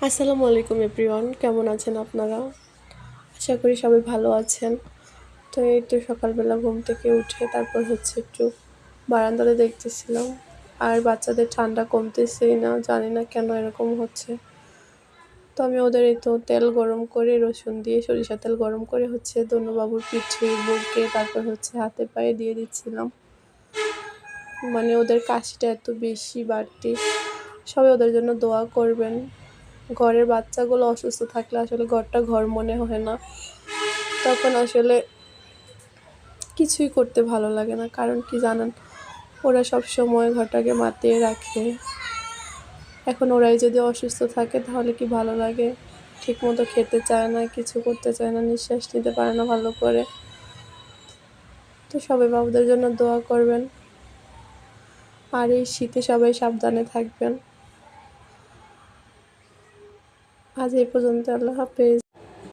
আসসালামু আলাইকুম এভরিওয়ান, কেমন আছেন আপনারা? আশা করি সবাই ভালো আছেন। তো এই তো সকালবেলা ঘুম থেকে উঠে তারপর একটু বারান্দাতে দেখতেছিলাম। আর বাচ্চাদের ঠান্ডা কমতেছেই না, জানি না কেন এরকম হচ্ছে। তো আমি ওদের এই তো তেল গরম করে রসুন দিয়ে সরিষার তেল গরম করে দনুবাবুর পিঠে, বুকে তারপর হাতে পায়ে দিয়ে দিচ্ছিলাম। মানে ওদের কাশিটা এত বেশি বাড়তি। সবাই ওদের জন্য দোয়া করবেন। ঘরের বাচ্চাগুলো অসুস্থ থাকলে আসলে ঘরটা ঘর মনে হয় না। তখন আসলে কিছুই করতে ভালো লাগে না। কারণ কি জানেন? ওরা সবসময় ঘরটাকে মাতিয়ে রাখে। এখন ওরাই যদি অসুস্থ থাকে তাহলে কি ভালো লাগে? ঠিকমতো খেতে চায় না, কিছু করতে চায় না, নিঃশ্বাস নিতে পারে না ভালো করে। তো সবাই বাবুদের জন্য দোয়া করবেন। আর এই শীতে সবাই সাবধানে থাকবেন। আজ এই পর্যন্ত। আল্লাহ হাফেজ।